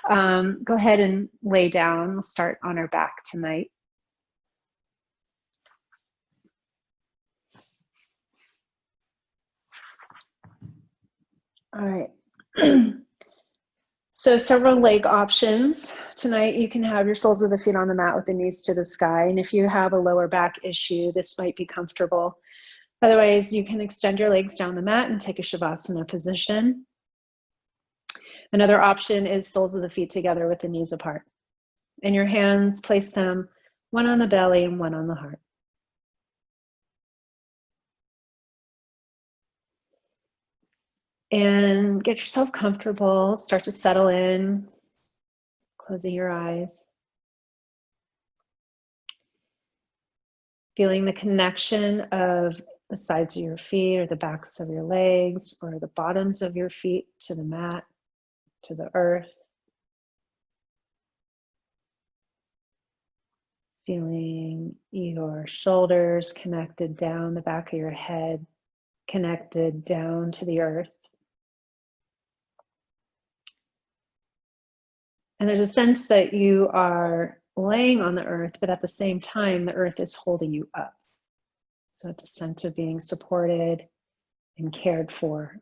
Go ahead and lay down. We'll start on our back tonight. All right. So several leg options. Tonight you can have your soles of the feet on the mat with the knees to the sky. And if you have a lower back issue, this might be comfortable. Otherwise, you can extend your legs down the mat and take a Shavasana position. Another option is soles of the feet together with the knees apart. And your hands, place them one on the belly and one on the heart. And get yourself comfortable. Start to settle in, closing your eyes. Feeling the connection of the sides of your feet or the backs of your legs or the bottoms of your feet to the mat, to the earth. Feeling your shoulders connected down the back of your head, connected down to the earth. And there's a sense that you are laying on the earth, but at the same time, the earth is holding you up. So it's a sense of being supported and cared for.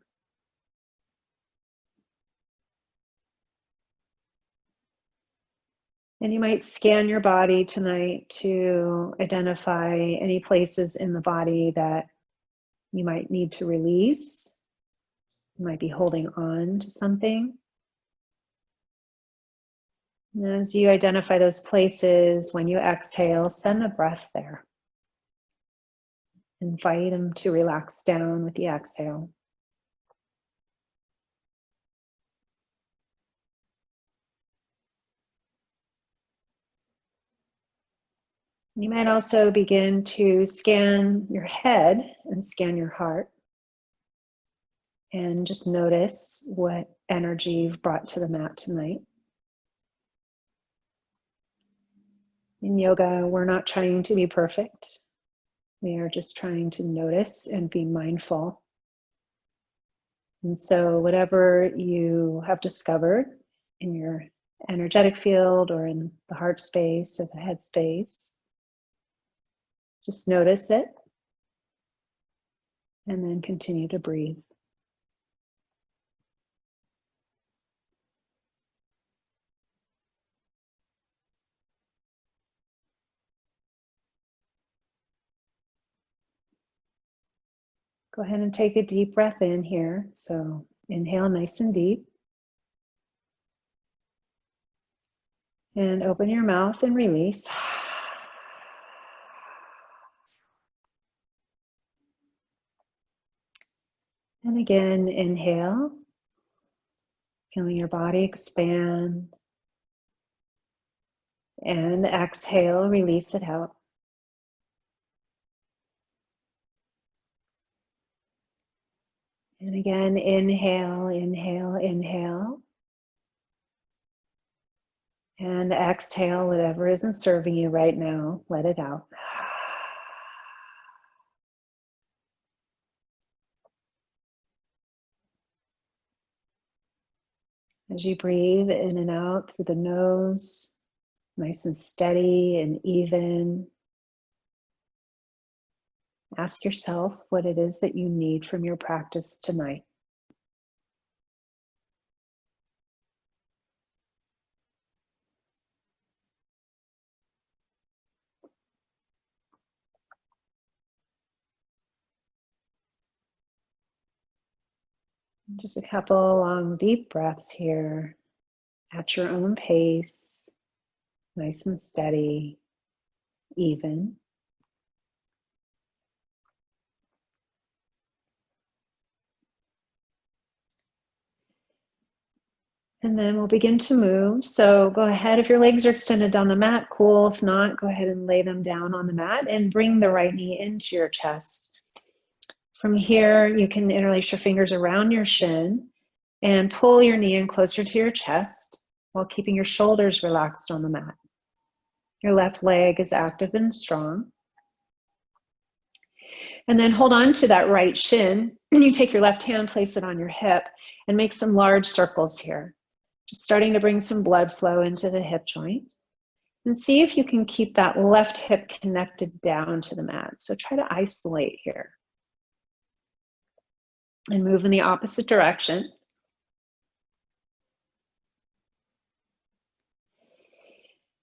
And you might scan your body tonight to identify any places in the body that you might need to release. You might be holding on to something. And as you identify those places, when you exhale, send the breath there. Invite them to relax down with the exhale. You might also begin to scan your head and scan your heart. And just notice what energy you've brought to the mat tonight. In yoga, we're not trying to be perfect. We are just trying to notice and be mindful. And so whatever you have discovered in your energetic field or in the heart space or the head space, just notice it and then continue to breathe. Go ahead and take a deep breath in here. So inhale nice and deep. And open your mouth and release. And again, inhale. Feeling your body expand. And exhale, release it out. And again, inhale, inhale, inhale. And exhale, whatever isn't serving you right now, let it out. As you breathe in and out through the nose, nice and steady and even. Ask yourself what it is that you need from your practice tonight. Just a couple long, deep breaths here at your own pace, nice and steady, even. And then we'll begin to move. So go ahead, if your legs are extended down the mat, cool. If not, go ahead and lay them down on the mat and bring the right knee into your chest. From here, you can interlace your fingers around your shin and pull your knee in closer to your chest while keeping your shoulders relaxed on the mat. Your left leg is active and strong. And then hold on to that right shin. You take your left hand, place it on your hip, and make some large circles here. Just starting to bring some blood flow into the hip joint. And see if you can keep that left hip connected down to the mat. So try to isolate here. And move in the opposite direction.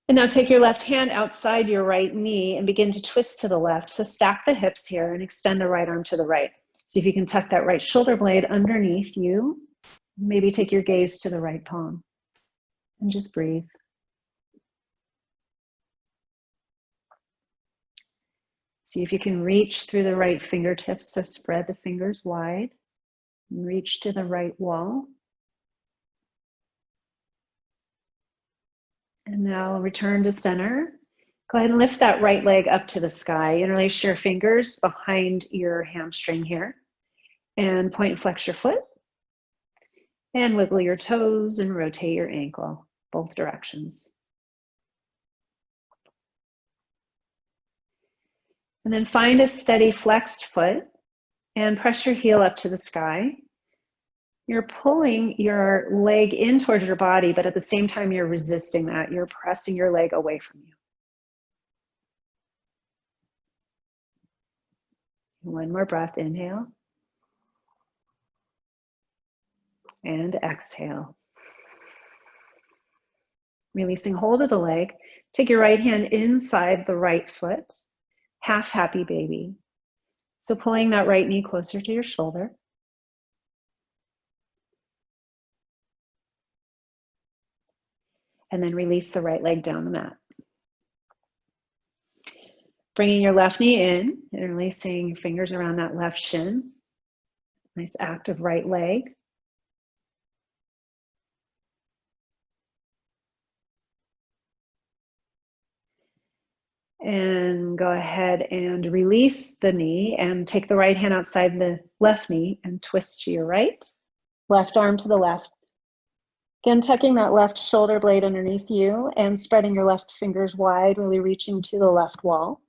And now take your left hand outside your right knee and begin to twist to the left. So stack the hips here and extend the right arm to the right. See if you can tuck that right shoulder blade underneath you. Maybe take your gaze to the right palm and just breathe. See if you can reach through the right fingertips. So spread the fingers wide and reach to the right wall. And now return to center. Go ahead and lift that right leg up to the sky. Interlace your fingers behind your hamstring here. And point and flex your foot. And wiggle your toes and rotate your ankle, both directions. And then find a steady flexed foot and press your heel up to the sky. You're pulling your leg in towards your body, but at the same time, you're resisting that. You're pressing your leg away from you. One more breath, inhale. And exhale. Releasing hold of the leg. Take your right hand inside the right foot. Half happy baby. So pulling that right knee closer to your shoulder. And then release the right leg down the mat. Bringing your left knee in, interlacing your fingers around that left shin. Nice active right leg. And go ahead and release the knee and take the right hand outside the left knee and twist to your right. Left arm to the left. Again, tucking that left shoulder blade underneath you and spreading your left fingers wide, really reaching to the left wall.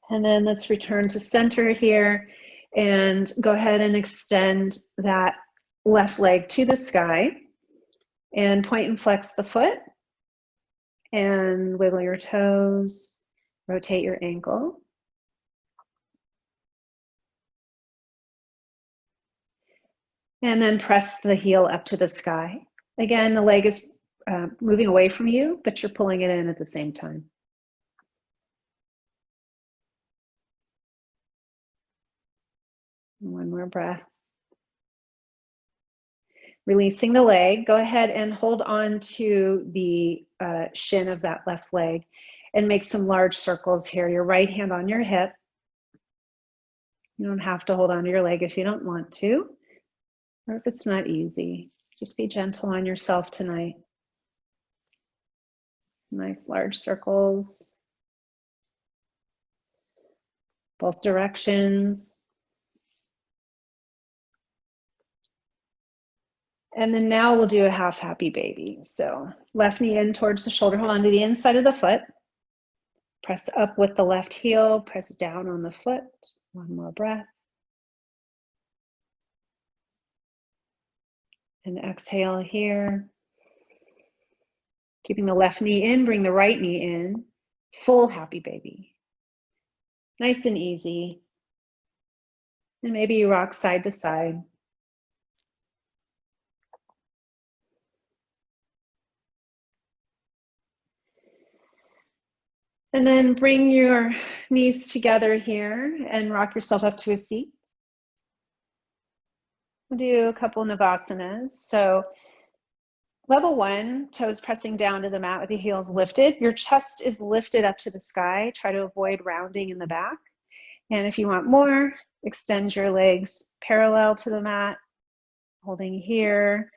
And then let's return to center here and go ahead and extend that left leg to the sky and point and flex the foot and wiggle your toes, rotate your ankle. And then press the heel up to the sky. Again, the leg is moving away from you, but you're pulling it in at the same time. One more breath. Releasing the leg, go ahead and hold on to the shin of that left leg and make some large circles here. Your right hand on your hip. You don't have to hold on to your leg if you don't want to, or if it's not easy. Just be gentle on yourself tonight. Nice large circles. Both directions. And then now we'll do a half happy baby. So left knee in towards the shoulder, hold on to the inside of the foot. Press up with the left heel, press down on the foot. One more breath. And exhale here. Keeping the left knee in, bring the right knee in. Full happy baby. Nice and easy. And maybe you rock side to side. And then bring your knees together here and rock yourself up to a seat. We'll do a couple Navasanas. So level 1, toes pressing down to the mat with the heels lifted. Your chest is lifted up to the sky. Try to avoid rounding in the back. And if you want more, extend your legs parallel to the mat, holding here,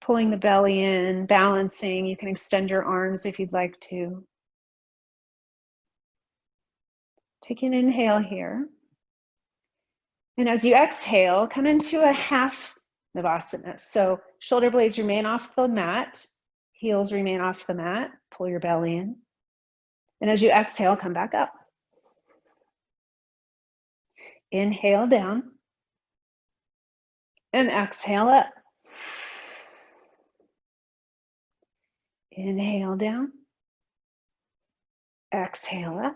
pulling the belly in, balancing. You can extend your arms if you'd like to. Take an inhale here. And as you exhale, come into a half Navasana. So shoulder blades remain off the mat, heels remain off the mat, pull your belly in. And as you exhale, come back up. Inhale down and exhale up. Inhale down, exhale up.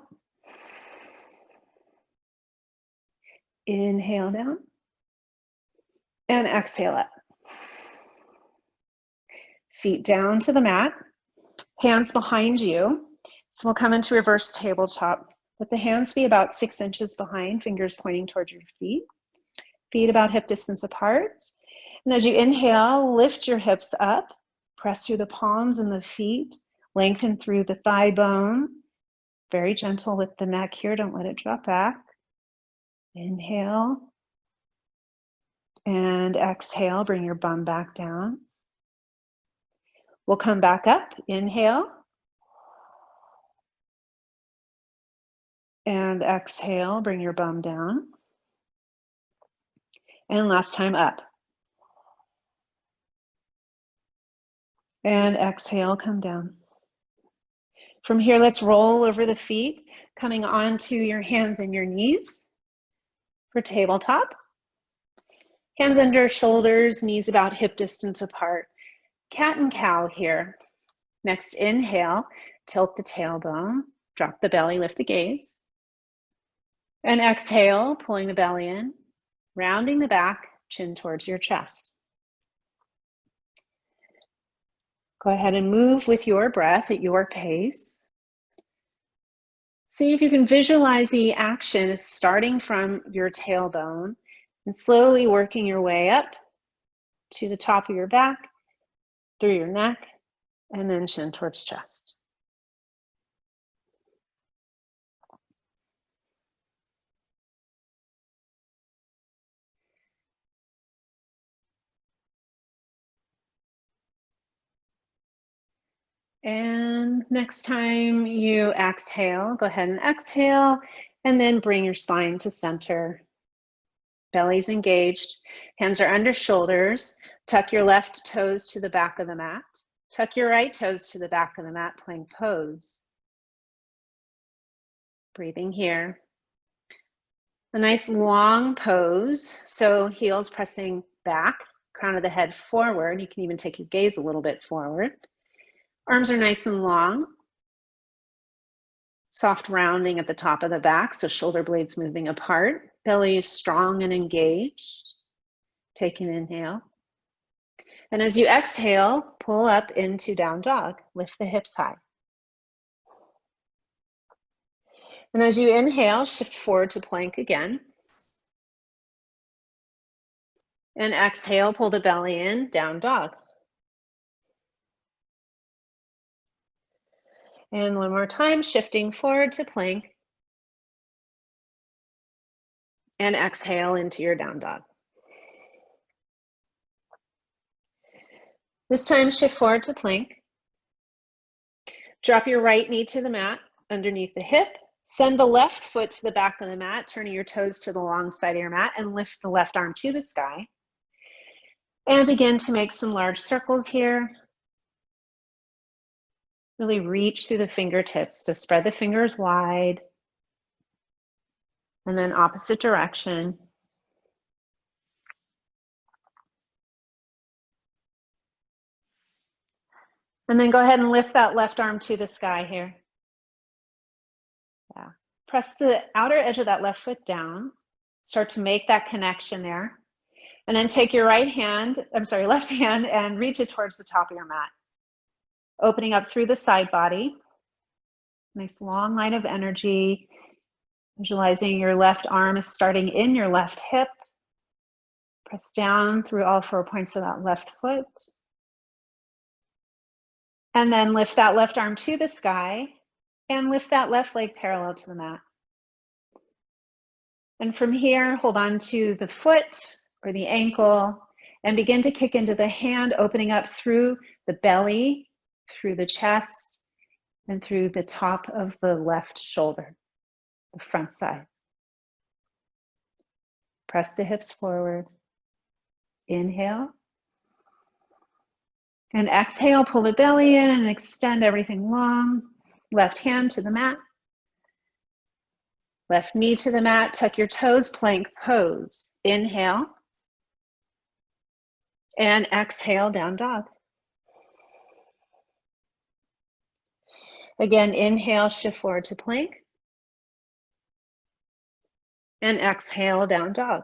Inhale down and exhale up. Feet down to the mat, hands behind you. So we'll come into reverse tabletop. Let the hands be about 6 inches behind, fingers pointing towards your feet. Feet about hip distance apart. And as you inhale, lift your hips up, press through the palms and the feet, lengthen through the thigh bone. Very gentle with the neck here, don't let it drop back. Inhale and exhale, bring your bum back down. We'll come back up, inhale. And exhale, bring your bum down. And last time up. And exhale, come down. From here, let's roll over the feet, coming onto your hands and your knees for tabletop. Hands under shoulders, knees about hip distance apart. Cat and cow here. Next, inhale, tilt the tailbone, drop the belly, lift the gaze. And exhale, pulling the belly in, rounding the back, chin towards your chest. Go ahead and move with your breath at your pace. See if you can visualize the action as starting from your tailbone and slowly working your way up to the top of your back, through your neck, and then chin towards chest. And next time you exhale, go ahead and exhale, and then bring your spine to center. Belly's engaged, hands are under shoulders. Tuck your left toes to the back of the mat. Tuck your right toes to the back of the mat, plank pose. Breathing here. A nice long pose, so heels pressing back, crown of the head forward. You can even take your gaze a little bit forward. Arms are nice and long. Soft rounding at the top of the back, so shoulder blades moving apart. Belly is strong and engaged. Take an inhale. And as you exhale, pull up into down dog. Lift the hips high. And as you inhale, shift forward to plank again. And exhale, pull the belly in, down dog. And one more time, shifting forward to plank. And exhale into your down dog. This time, shift forward to plank. Drop your right knee to the mat, underneath the hip. Send the left foot to the back of the mat, turning your toes to the long side of your mat, and lift the left arm to the sky. And begin to make some large circles here. Really reach through the fingertips, so spread the fingers wide. And then opposite direction. And then go ahead and lift that left arm to the sky here. Yeah. Press the outer edge of that left foot down. Start to make that connection there. And then take your left hand and reach it towards the top of your mat. Opening up through the side body. Nice long line of energy. Visualizing your left arm is starting in your left hip. Press down through all 4 points of that left foot. And then lift that left arm to the sky and lift that left leg parallel to the mat. And from here, hold on to the foot or the ankle and begin to kick into the hand, opening up through the belly, through the chest, and through the top of the left shoulder, the front side. Press the hips forward. Inhale. And exhale, pull the belly in and extend everything long. Left hand to the mat. Left knee to the mat, tuck your toes, plank pose. Inhale. And exhale, down dog. Again, inhale, shift forward to plank. And exhale, down dog.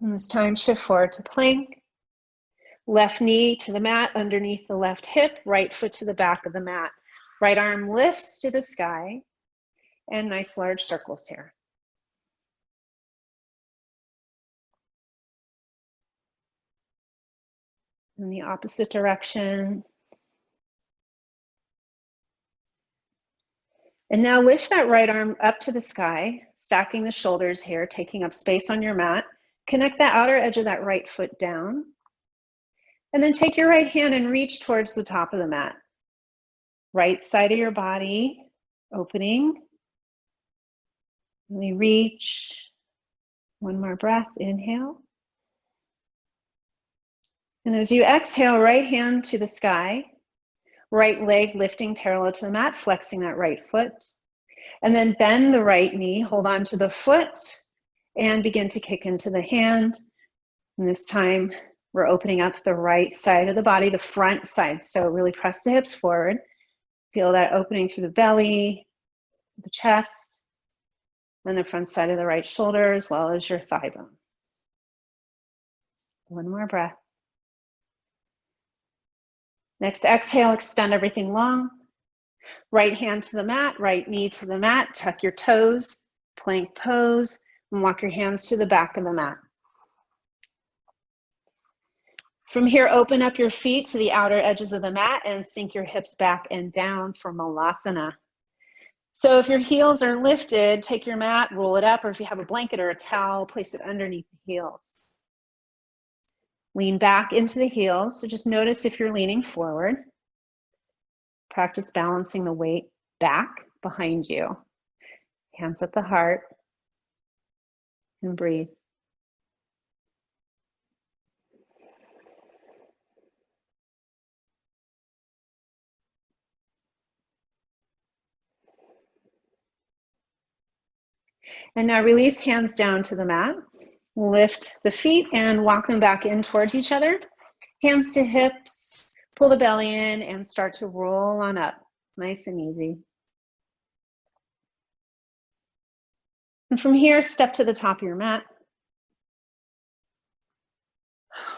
And this time, shift forward to plank. Left knee to the mat, underneath the left hip, right foot to the back of the mat. Right arm lifts to the sky, and nice large circles here. In the opposite direction. And now lift that right arm up to the sky, stacking the shoulders here, taking up space on your mat. Connect the outer edge of that right foot down. And then take your right hand and reach towards the top of the mat. Right side of your body, opening. Really reach. One more breath, inhale. And as you exhale, right hand to the sky, right leg lifting parallel to the mat, flexing that right foot. And then bend the right knee, hold on to the foot, and begin to kick into the hand. And this time, we're opening up the right side of the body, the front side. So really press the hips forward. Feel that opening through the belly, the chest, and the front side of the right shoulder, as well as your thigh bone. One more breath. Next exhale, extend everything long. Right hand to the mat, right knee to the mat, tuck your toes, plank pose, and walk your hands to the back of the mat. From here, open up your feet to the outer edges of the mat and sink your hips back and down for Malasana. So if your heels are lifted, take your mat, roll it up, or if you have a blanket or a towel, place it underneath the heels. Lean back into the heels, so just notice if you're leaning forward. Practice balancing the weight back behind you. Hands at the heart, and breathe. And now release hands down to the mat. Lift the feet and walk them back in towards each other. Hands to hips, pull the belly in and start to roll on up. Nice and easy. And from here, step to the top of your mat.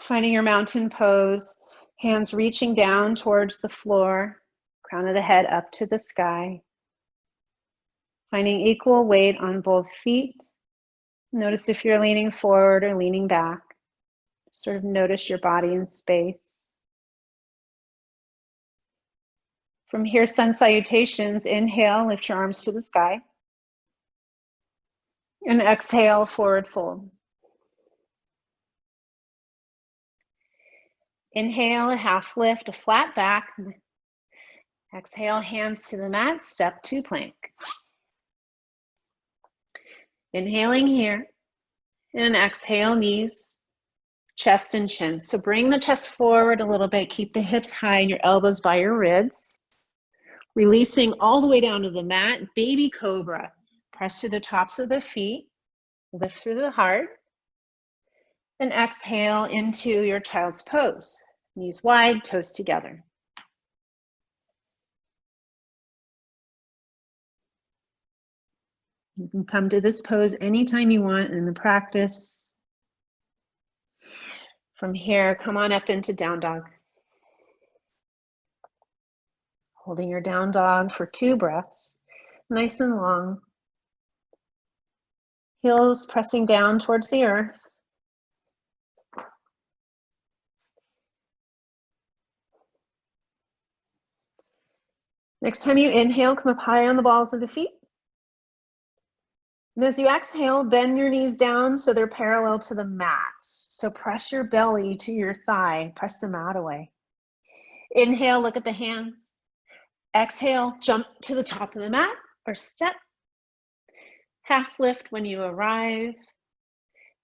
Finding your mountain pose, hands reaching down towards the floor, crown of the head up to the sky. Finding equal weight on both feet. Notice if you're leaning forward or leaning back. Sort of notice your body in space. From here, sun salutations. Inhale, lift your arms to the sky. And exhale, forward fold. Inhale, a half lift, a flat back. Exhale, hands to the mat, step to plank. Inhaling here, and exhale, knees, chest and chin. So bring the chest forward a little bit, keep the hips high and your elbows by your ribs. Releasing all the way down to the mat, baby cobra. Press through the tops of the feet, lift through the heart, and exhale into your child's pose. Knees wide, toes together. You can come to this pose anytime you want in the practice. From here, come on up into down dog. Holding your down dog for 2 breaths, nice and long. Heels pressing down towards the earth. Next time you inhale, come up high on the balls of the feet. And as you exhale, bend your knees down so they're parallel to the mat. So press your belly to your thigh, press the mat away. Inhale, look at the hands. Exhale, jump to the top of the mat or step. Half lift when you arrive.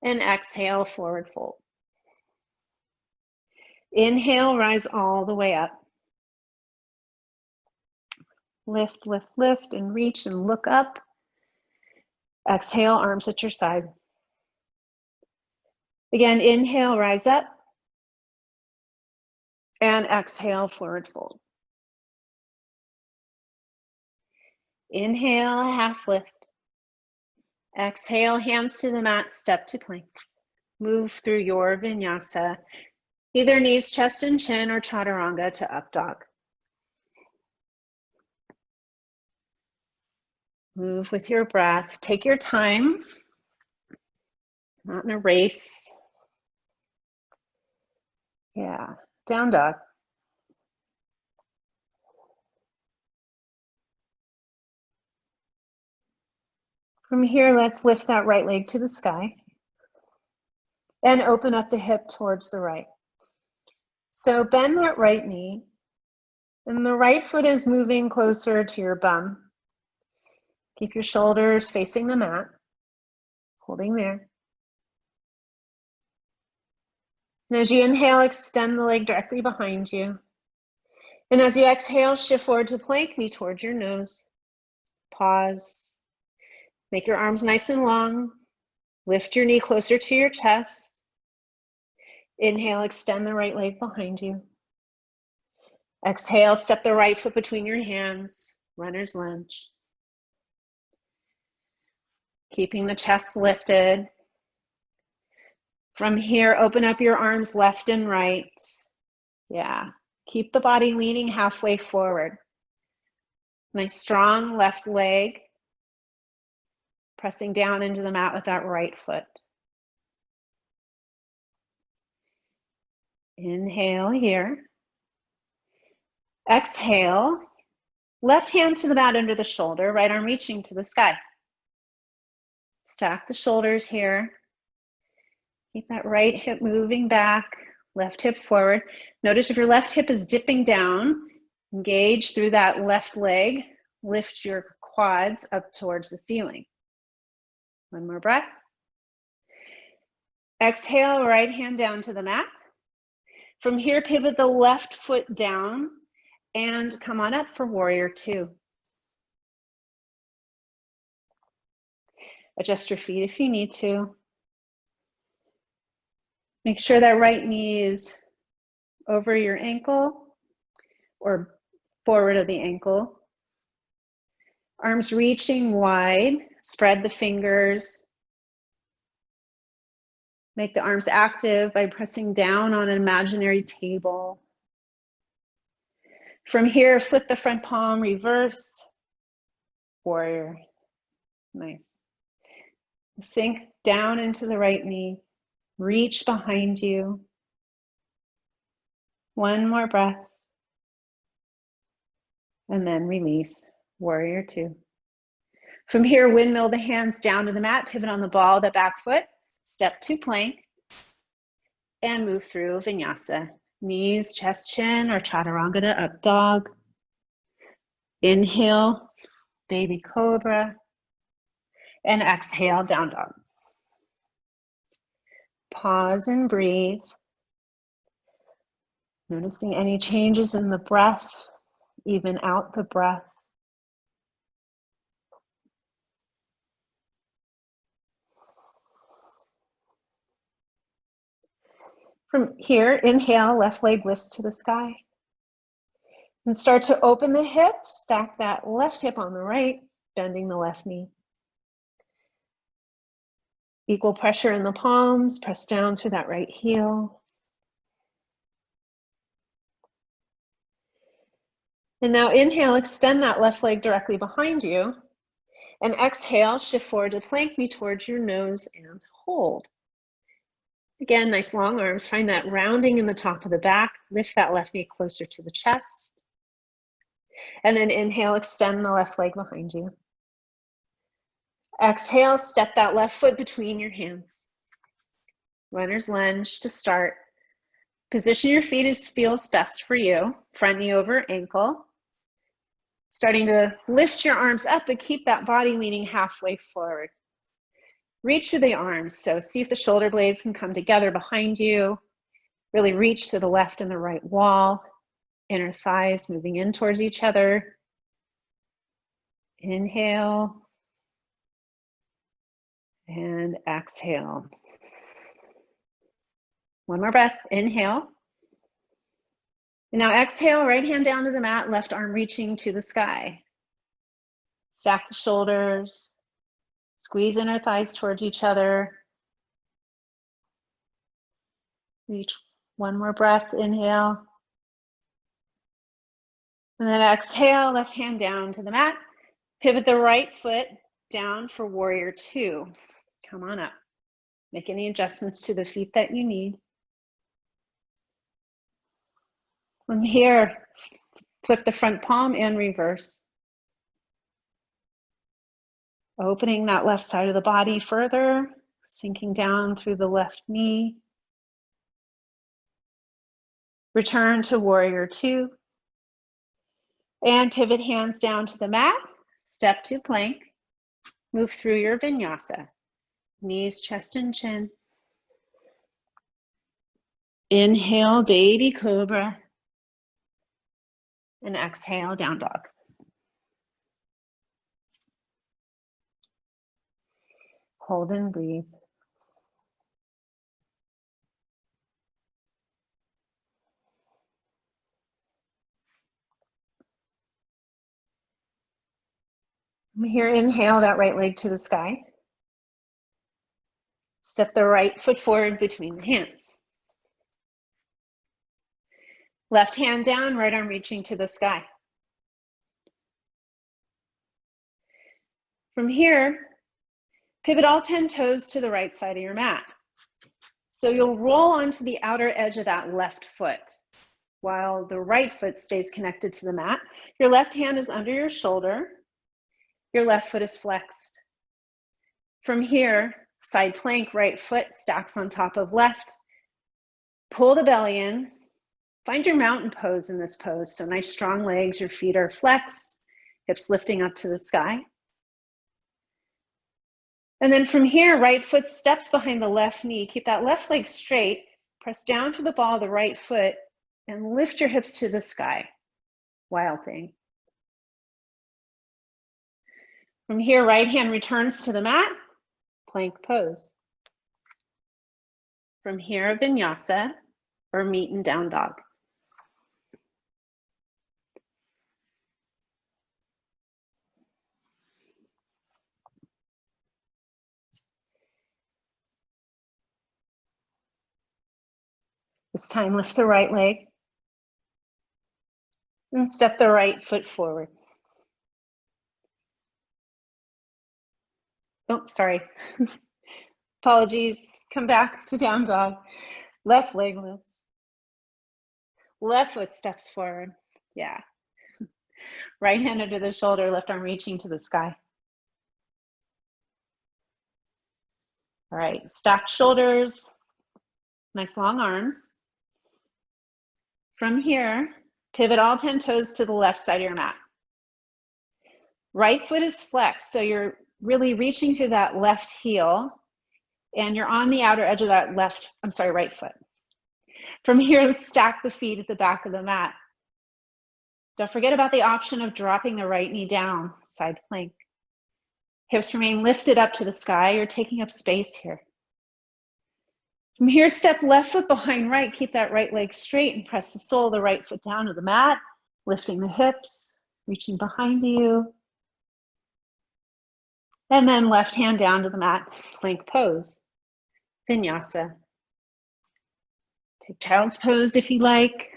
And exhale, forward fold. Inhale, rise all the way up. Lift, lift, lift, and reach and look up. Exhale, arms at your side. Again, inhale, rise up. And exhale, forward fold. Inhale, half lift. Exhale, hands to the mat, step to plank. Move through your vinyasa, either knees, chest, and chin, or chaturanga to up dog. Move with your breath. Take your time, not in a race. Yeah, down dog. From here, let's lift that right leg to the sky and open up the hip towards the right. So bend that right knee, and the right foot is moving closer to your bum. Keep your shoulders facing the mat, holding there. And as you inhale, extend the leg directly behind you. And as you exhale, shift forward to plank, knee towards your nose. Pause. Make your arms nice and long. Lift your knee closer to your chest. Inhale, extend the right leg behind you. Exhale, step the right foot between your hands, runner's lunge. Keeping the chest lifted. From here, open up your arms left and right. Yeah, keep the body leaning halfway forward. Nice strong left leg. Pressing down into the mat with that right foot. Inhale here. Exhale. Left hand to the mat under the shoulder, right arm reaching to the sky. Stack the shoulders here. Keep that right hip moving back, left hip forward. Notice if your left hip is dipping down, engage through that left leg. Lift your quads up towards the ceiling. One more breath. Exhale, right hand down to the mat. From here, pivot the left foot down and come on up for warrior two. Adjust your feet if you need to. Make sure that right knee is over your ankle or forward of the ankle. Arms reaching wide, spread the fingers. Make the arms active by pressing down on an imaginary table. From here, flip the front palm, reverse, warrior. Nice. Sink down into the right knee. Reach behind you. One more breath. And then release, warrior two. From here, windmill the hands down to the mat, pivot on the ball, the back foot, step to plank, and move through vinyasa. Knees, chest, chin, or chaturanga to up dog. Inhale, baby cobra, and exhale, down dog. Pause and breathe. Noticing any changes in the breath, even out the breath. From here, inhale, left leg lifts to the sky. And start to open the hip, stack that left hip on the right, bending the left knee. Equal pressure in the palms, press down through that right heel. And now inhale, extend that left leg directly behind you. And exhale, shift forward to plank, knee towards your nose and hold. Again, nice long arms. Find that rounding in the top of the back. Lift that left knee closer to the chest. And then inhale, extend the left leg behind you. Exhale, step that left foot between your hands. Runner's lunge to start. Position your feet as feels best for you. Front knee over ankle. Starting to lift your arms up, but keep that body leaning halfway forward. Reach through the arms, so see if the shoulder blades can come together behind you. Really reach to the left and the right wall. Inner thighs moving in towards each other. Inhale and exhale. One more breath, inhale. And now exhale, right hand down to the mat, left arm reaching to the sky. Stack the shoulders, squeeze inner thighs towards each other. Reach, one more breath, inhale. And then exhale, left hand down to the mat. Pivot the right foot down for warrior two. Come on up. Make any adjustments to the feet that you need. From here, flip the front palm and reverse. Opening that left side of the body further, sinking down through the left knee. Return to warrior two. And pivot hands down to the mat. Step to plank. Move through your vinyasa. Knees, chest, and chin. Inhale, baby cobra. And exhale, down dog. Hold and breathe. Here, inhale that right leg to the sky. Step the right foot forward between the hands. Left hand down, right arm reaching to the sky. From here, pivot all 10 toes to the right side of your mat. So you'll roll onto the outer edge of that left foot while the right foot stays connected to the mat. Your left hand is under your shoulder. Your left foot is flexed. From here, side plank, right foot stacks on top of left. Pull the belly in. Find your mountain pose in this pose. So nice strong legs, your feet are flexed, hips lifting up to the sky. And then from here, right foot steps behind the left knee. Keep that left leg straight. Press down to the ball of the right foot and lift your hips to the sky. Wild thing. From here, right hand returns to the mat, plank pose. From here, vinyasa or meet and down dog. This time, lift the right leg and step the right foot forward. Oh, sorry. Apologies. Come back to down dog. Left leg lifts. Left foot steps forward. Yeah. Right hand under the shoulder, left arm reaching to the sky. All right, stacked shoulders, nice long arms. From here, pivot all 10 toes to the left side of your mat. Right foot is flexed, so you're really reaching through that left heel and you're on the outer edge of that right foot. From here, stack the feet at the back of the mat. Don't forget about the option of dropping the right knee down, side plank. Hips remain lifted up to the sky. You're taking up space here. From here, step left foot behind right. Keep that right leg straight and press the sole of the right foot down to the mat, lifting the hips, reaching behind you. And then left hand down to the mat, plank pose, vinyasa. Take child's pose if you like,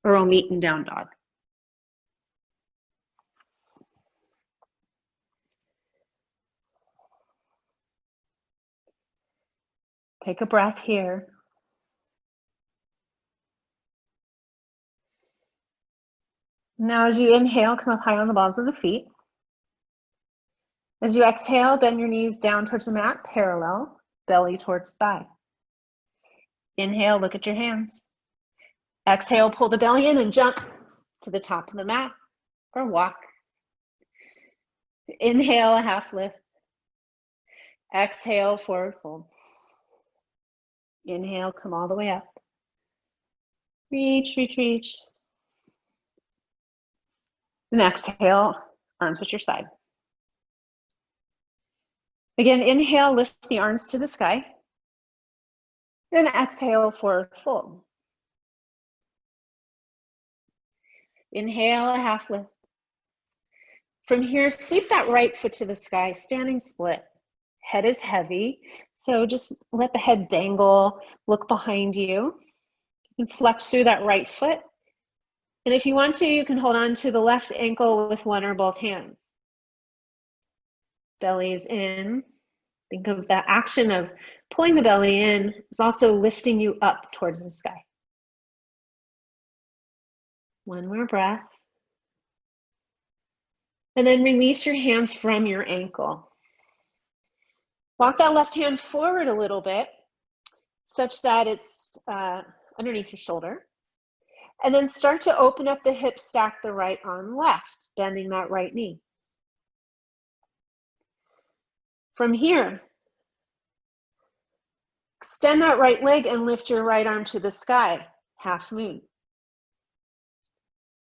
or we'll meet in down dog. Take a breath here. Now as you inhale, come up high on the balls of the feet. As you exhale, bend your knees down towards the mat, parallel, belly towards thigh. Inhale, look at your hands. Exhale, pull the belly in and jump to the top of the mat or walk. Inhale, a half lift. Exhale, forward fold. Inhale, come all the way up. Reach, reach, reach. And exhale, arms at your side. Again, inhale, lift the arms to the sky. And exhale, forward fold. Inhale, a half lift. From here, sweep that right foot to the sky, standing split. Head is heavy, so just let the head dangle, look behind you. You can flex through that right foot. And if you want to, you can hold on to the left ankle with one or both hands. Belly is in. Think of the action of pulling the belly in is also lifting you up towards the sky. One more breath. And then release your hands from your ankle. Walk that left hand forward a little bit, such that it's underneath your shoulder. And then start to open up the hips, stack the right arm left, bending that right knee. From here, extend that right leg and lift your right arm to the sky, half moon.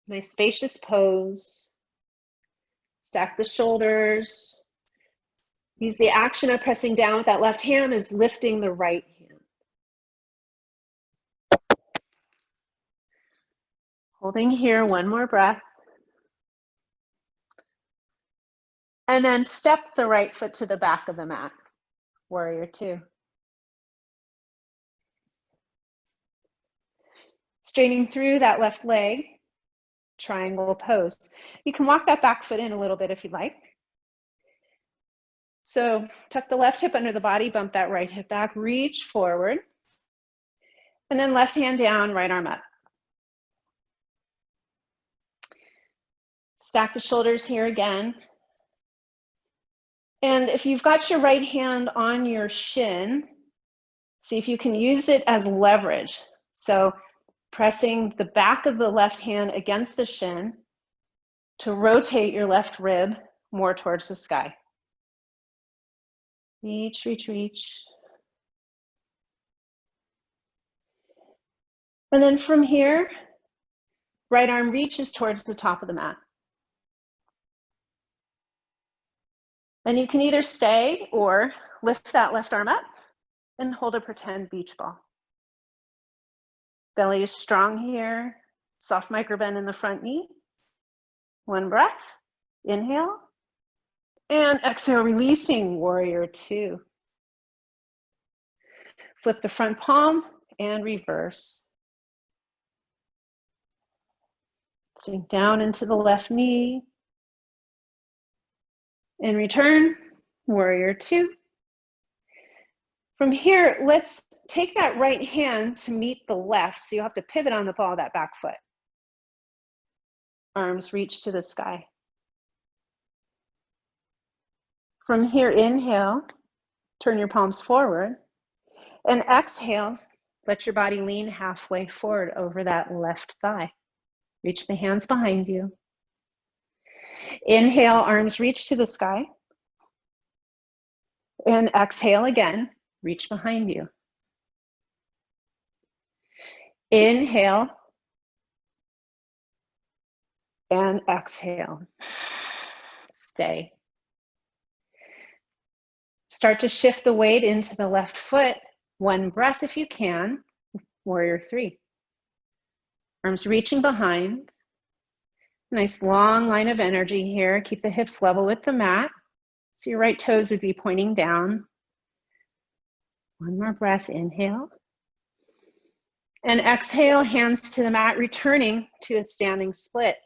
Nice spacious pose. Stack the shoulders. Use the action of pressing down with that left hand as lifting the right hand. Holding here, one more breath. And then step the right foot to the back of the mat, warrior two. Straightening through that left leg, triangle pose. You can walk that back foot in a little bit if you'd like. So tuck the left hip under the body, bump that right hip back, reach forward. And then left hand down, right arm up. Stack the shoulders here again. And if you've got your right hand on your shin, see if you can use it as leverage. So pressing the back of the left hand against the shin to rotate your left rib more towards the sky. Reach, reach, reach. And then from here, right arm reaches towards the top of the mat. And you can either stay or lift that left arm up and hold a pretend beach ball. Belly is strong here. Soft micro bend in the front knee. One breath. Inhale. And exhale, releasing warrior two. Flip the front palm and reverse. Sink down into the left knee. And return, warrior two. From here, let's take that right hand to meet the left, so you have to pivot on the ball of that back foot. Arms reach to the sky. From here, inhale, turn your palms forward, and exhale, let your body lean halfway forward over that left thigh. Reach the hands behind you. Inhale, arms reach to the sky. And exhale again, reach behind you. Inhale. And exhale. Stay. Start to shift the weight into the left foot. One breath if you can. Warrior three. Arms reaching behind. Nice long line of energy here. Keep the hips level with the mat. So your right toes would be pointing down. One more breath, inhale. And exhale, hands to the mat, returning to a standing split.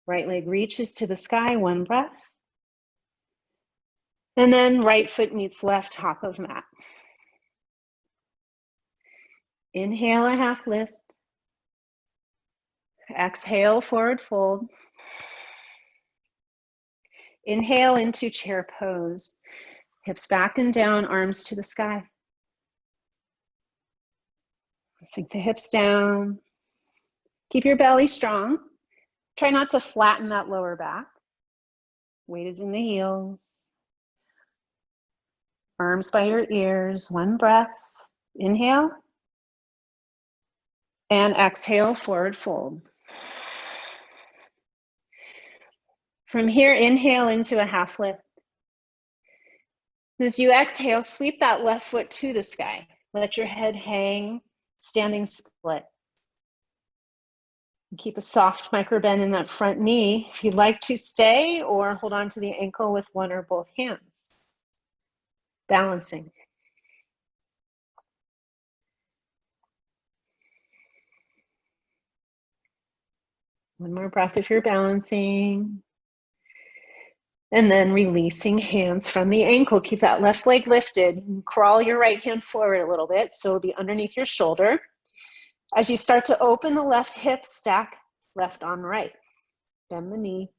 Right leg reaches to the sky, one breath. And then right foot meets left, top of mat. Inhale, a half lift. Exhale, forward fold. Inhale into chair pose. Hips back and down, arms to the sky. Sink the hips down. Keep your belly strong. Try not to flatten that lower back. Weight is in the heels. Arms by your ears. One breath. Inhale. And exhale, forward fold. From here, inhale into a half lift. As you exhale, sweep that left foot to the sky. Let your head hang, standing split. Keep a soft micro bend in that front knee if you'd like to stay, or hold on to the ankle with one or both hands. Balancing. One more breath if you're balancing. And then releasing hands from the ankle. Keep that left leg lifted. And crawl your right hand forward a little bit, so it'll be underneath your shoulder. As you start to open the left hip, stack left on right. Bend the knee.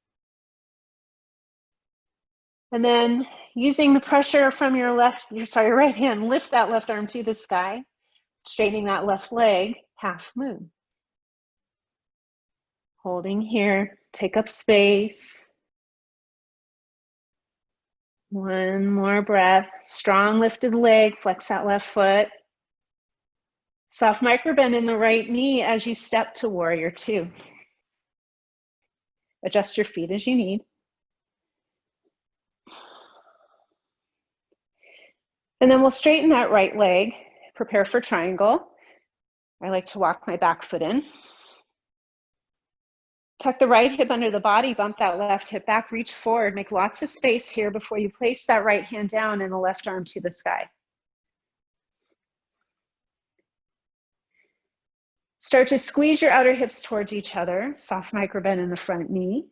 And then using the pressure from your right hand, lift that left arm to the sky, straightening that left leg, half moon. Holding here, take up space. One more breath. Strong lifted leg, flex that left foot. Soft micro bend in the right knee as you step to warrior two. Adjust your feet as you need. And then we'll straighten that right leg, prepare for triangle. I like to walk my back foot in. Tuck the right hip under the body, bump that left hip back, reach forward, make lots of space here before you place that right hand down and the left arm to the sky. Start to squeeze your outer hips towards each other, soft micro bend in the front knee.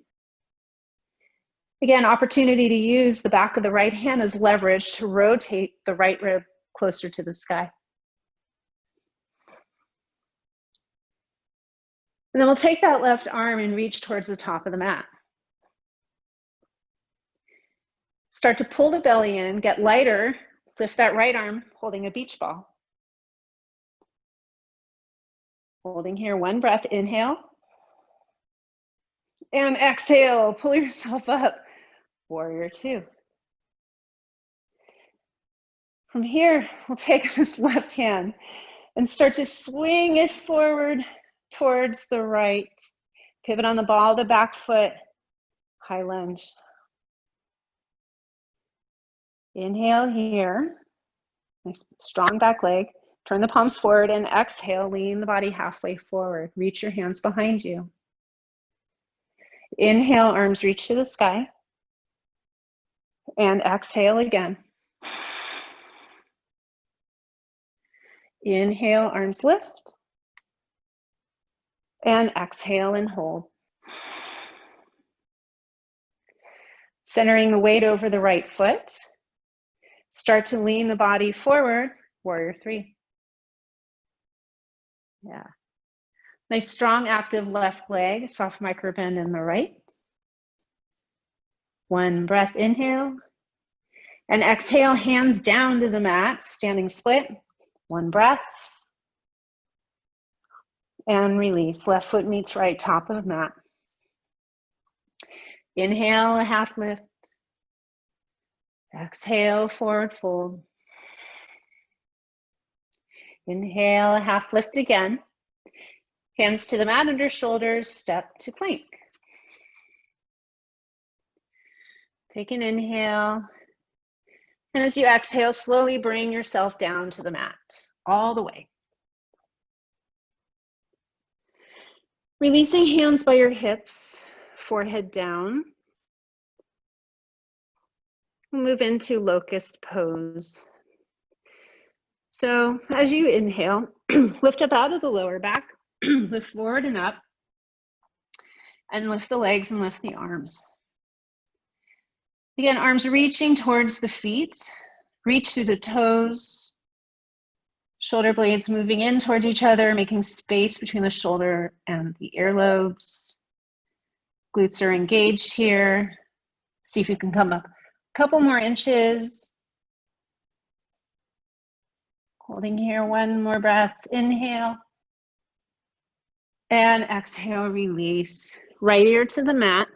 Again, opportunity to use the back of the right hand as leverage to rotate the right rib closer to the sky. And then we'll take that left arm and reach towards the top of the mat. Start to pull the belly in, get lighter, lift that right arm, holding a beach ball. Holding here, one breath, inhale. And exhale, pull yourself up, warrior two. From here, we'll take this left hand and start to swing it forward towards the right. Pivot on the ball of the back foot, high lunge. Inhale here, nice strong back leg. Turn the palms forward and exhale, lean the body halfway forward. Reach your hands behind you. Inhale, arms reach to the sky. And exhale again. Inhale, arms lift. And exhale and hold. Centering the weight over the right foot. Start to lean the body forward, warrior three. Yeah. Nice strong active left leg, soft micro bend in the right. One breath, inhale. And exhale, hands down to the mat, standing split. One breath. And release, left foot meets right, top of mat. Inhale, a half lift. Exhale, forward fold. Inhale, a half lift again. Hands to the mat under shoulders, step to plank. Take an inhale. And as you exhale, slowly bring yourself down to the mat, all the way. Releasing hands by your hips, forehead down. Move into locust pose. So as you inhale, lift up out of the lower back, lift forward and up, and lift the legs and lift the arms. Again, arms reaching towards the feet, reach through the toes, shoulder blades moving in towards each other, making space between the shoulder and the earlobes. Glutes are engaged here. See if you can come up a couple more inches. Holding here, one more breath, inhale. And exhale, release. Right ear to the mat,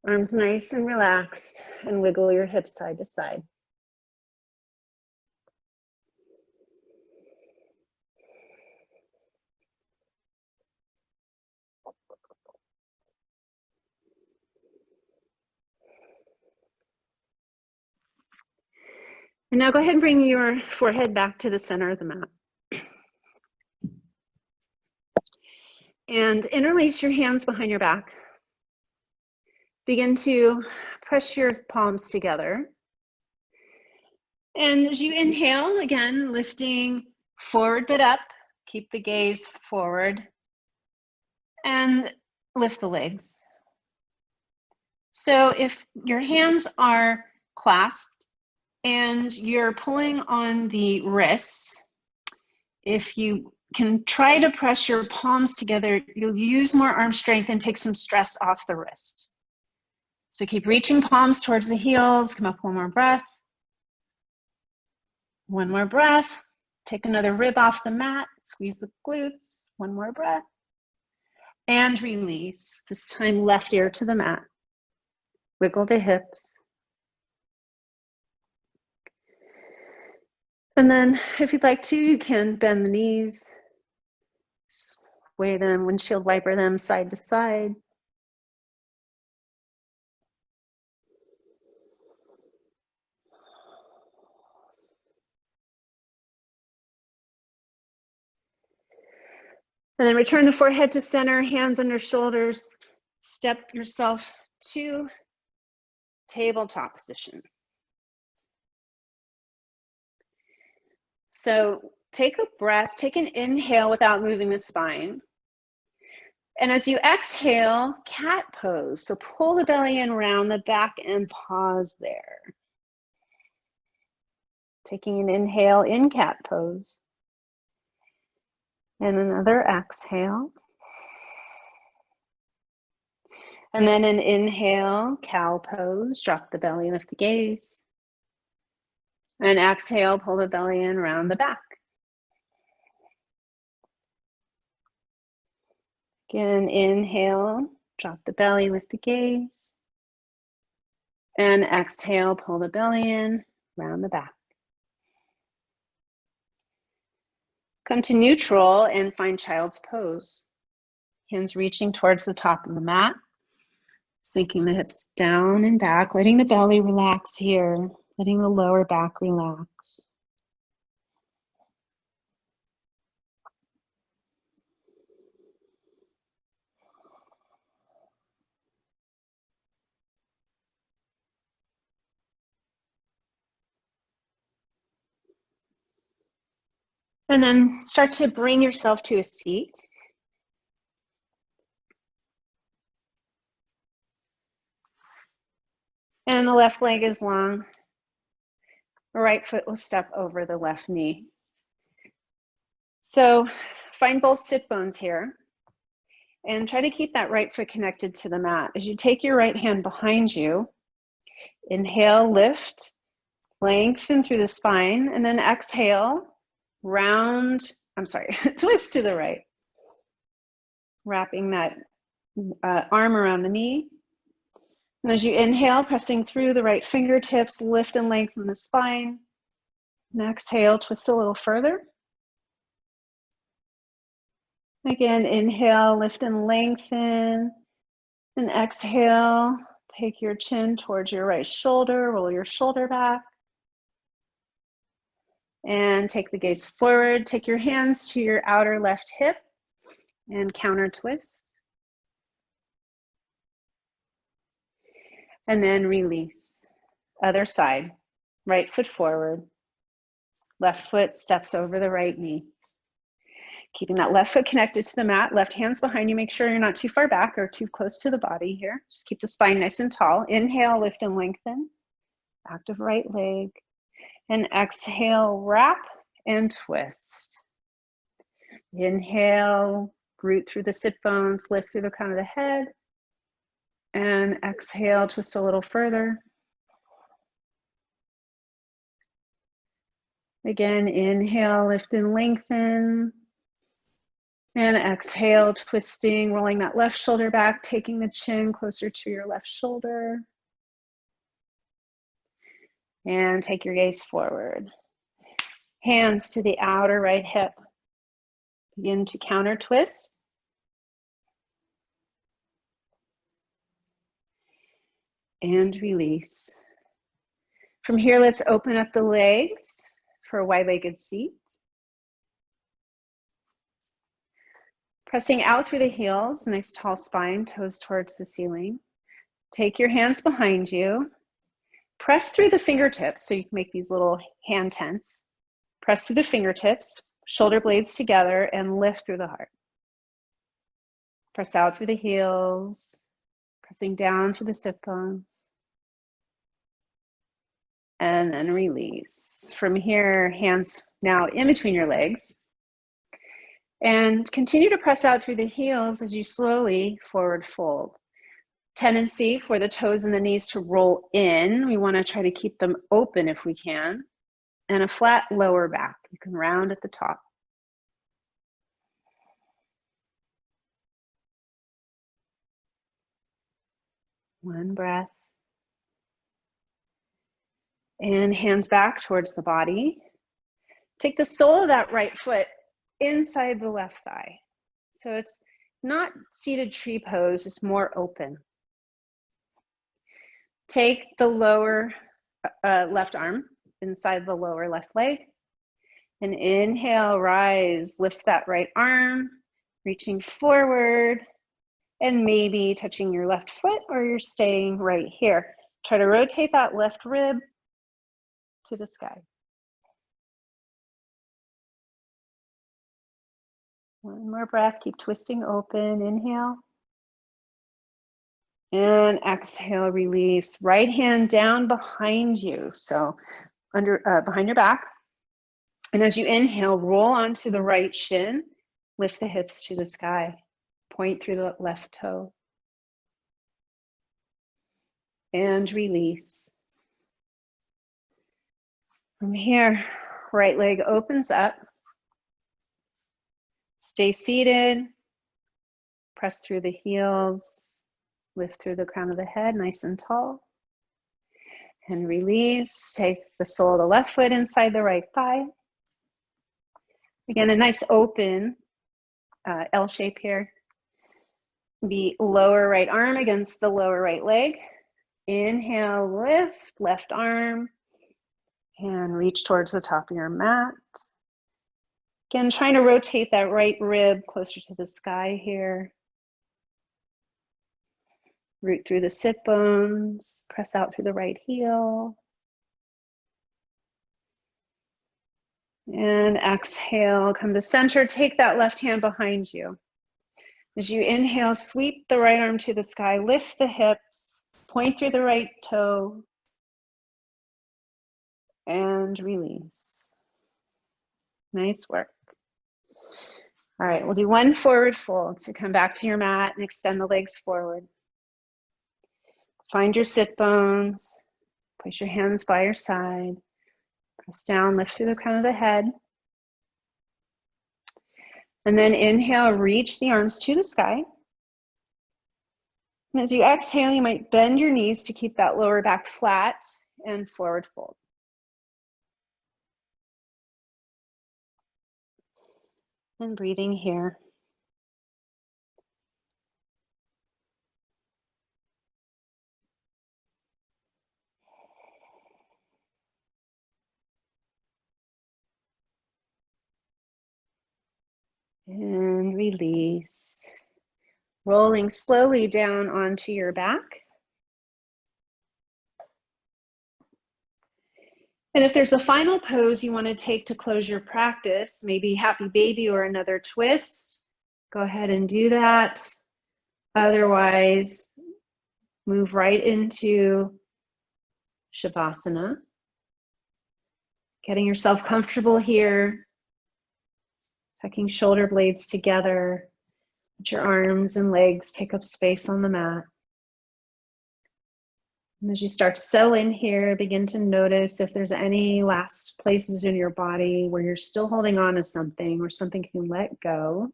arms nice and relaxed, and wiggle your hips side to side. And now go ahead and bring your forehead back to the center of the mat. And interlace your hands behind your back. Begin to press your palms together. And as you inhale, again, lifting forward but up, keep the gaze forward, and lift the legs. So if your hands are clasped and you're pulling on the wrists, if you can try to press your palms together, you'll use more arm strength and take some stress off the wrist. So keep reaching palms towards the heels. Come up one more breath. One more breath. Take another rib off the mat. Squeeze the glutes. One more breath. And release. This time left ear to the mat. Wiggle the hips. And then if you'd like to, you can bend the knees. Sway them, windshield wiper them side to side. And then return the forehead to center, hands under shoulders. Step yourself to tabletop position. So take a breath, take an inhale without moving the spine. And as you exhale, cat pose. So pull the belly in, round the back, and pause there. Taking an inhale in cat pose. And another exhale. And then an inhale, cow pose. Drop the belly, lift the gaze. And exhale, pull the belly in, round the back. Again, inhale, drop the belly, lift the gaze. And exhale, pull the belly in, round the back. Come to neutral and find child's pose. Hands reaching towards the top of the mat. Sinking the hips down and back, letting the belly relax here, letting the lower back relax. And then start to bring yourself to a seat. And the left leg is long. The right foot will step over the left knee. So find both sit bones here and try to keep that right foot connected to the mat. As you take your right hand behind you, inhale, lift, lengthen through the spine, and then exhale, twist to the right. Wrapping that arm around the knee. And as you inhale, pressing through the right fingertips, lift and lengthen the spine. And exhale, twist a little further. Again, inhale, lift and lengthen. And exhale, take your chin towards your right shoulder, roll your shoulder back. And take the gaze forward. Take your hands to your outer left hip and counter twist. And then release. Other side. Right foot forward. Left foot steps over the right knee. Keeping that left foot connected to the mat, left hand's behind you. Make sure you're not too far back or too close to the body here. Just keep the spine nice and tall. Inhale, lift and lengthen. Active right leg. And exhale, wrap and twist. Inhale, root through the sit bones, lift through the crown of the head. And exhale, twist a little further. Again, inhale, lift and lengthen. And exhale, twisting, rolling that left shoulder back, taking the chin closer to your left shoulder. And take your gaze forward. Hands to the outer right hip. Begin to counter twist. And release. From here, let's open up the legs for a wide-legged seat. Pressing out through the heels, nice tall spine, toes towards the ceiling. Take your hands behind you. Press through the fingertips so you can make these little hand tents. Press through the fingertips, shoulder blades together, and lift through the heart. Press out through the heels, pressing down through the sit bones. And then release. From here, hands now in between your legs. And continue to press out through the heels as you slowly forward fold. Tendency for the toes and the knees to roll in. We want to try to keep them open if we can. And a flat lower back. You can round at the top. One breath. And hands back towards the body. Take the sole of that right foot inside the left thigh. So it's not seated tree pose, it's more open. Take the lower left arm inside the lower left leg. And inhale, rise, lift that right arm, reaching forward, and maybe touching your left foot, or you're staying right here. Try to rotate that left rib to the sky. One more breath, keep twisting open, inhale. And exhale, release. Right hand down behind you, so behind your back. And as you inhale, roll onto the right shin, lift the hips to the sky, point through the left toe. And release. From here, right leg opens up. Stay seated. Press through the heels. Lift through the crown of the head, nice and tall. And release. Take the sole of the left foot inside the right thigh. Again, a nice open L shape here. The lower right arm against the lower right leg. Inhale, lift, left arm. And reach towards the top of your mat. Again, trying to rotate that right rib closer to the sky here. Root through the sit bones, press out through the right heel. And exhale, come to center, take that left hand behind you. As you inhale, sweep the right arm to the sky, lift the hips, point through the right toe, and release. Nice work. All right, we'll do one forward fold. So come back to your mat and extend the legs forward. Find your sit bones. Place your hands by your side. Press down, lift through the crown of the head. And then inhale, reach the arms to the sky. And as you exhale, you might bend your knees to keep that lower back flat and forward fold. And breathing here. And release. Rolling slowly down onto your back. And if there's a final pose you want to take to close your practice, maybe happy baby or another twist, go ahead and do that. Otherwise, move right into Shavasana. Getting yourself comfortable here. Tucking shoulder blades together. Let your arms and legs take up space on the mat. And as you start to settle in here, begin to notice if there's any last places in your body where you're still holding on to something or something can let go.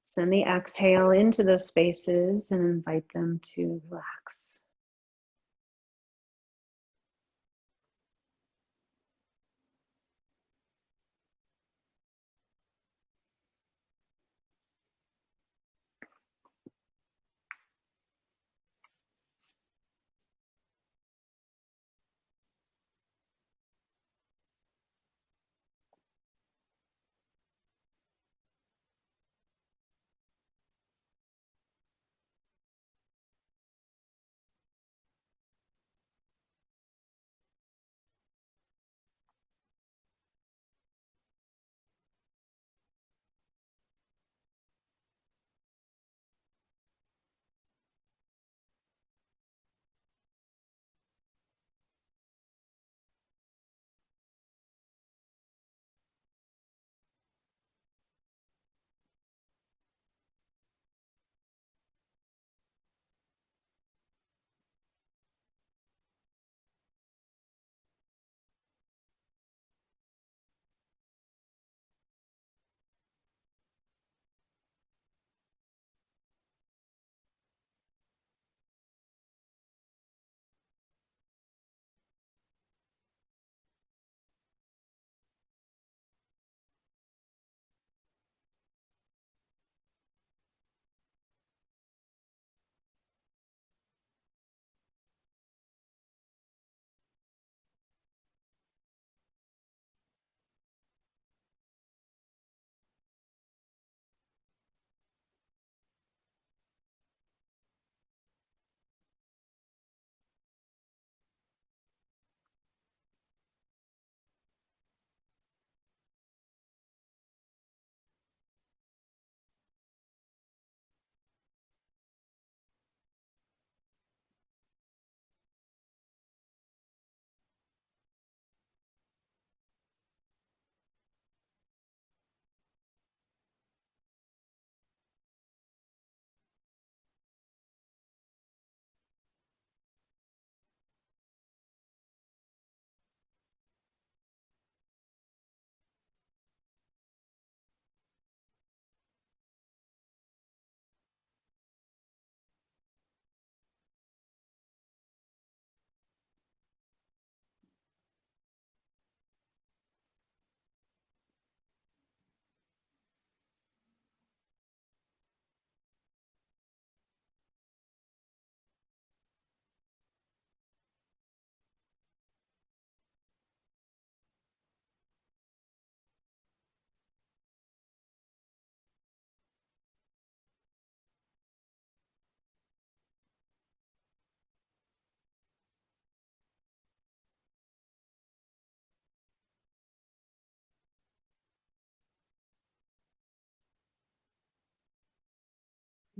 Send the exhale into those spaces and invite them to relax.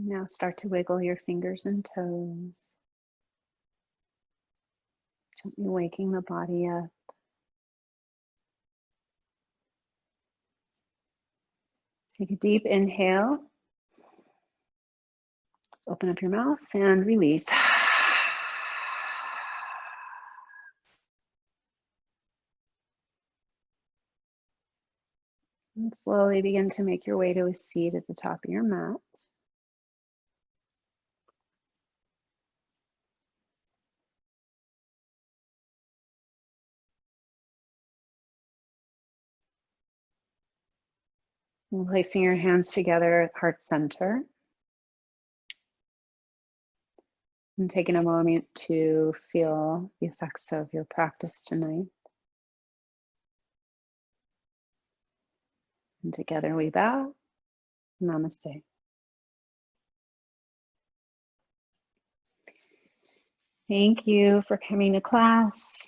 Now start to wiggle your fingers and toes. Gently waking the body up. Take a deep inhale. Open up your mouth and release. And slowly begin to make your way to a seat at the top of your mat. And placing your hands together at heart center. And taking a moment to feel the effects of your practice tonight. And together we bow. Namaste. Thank you for coming to class.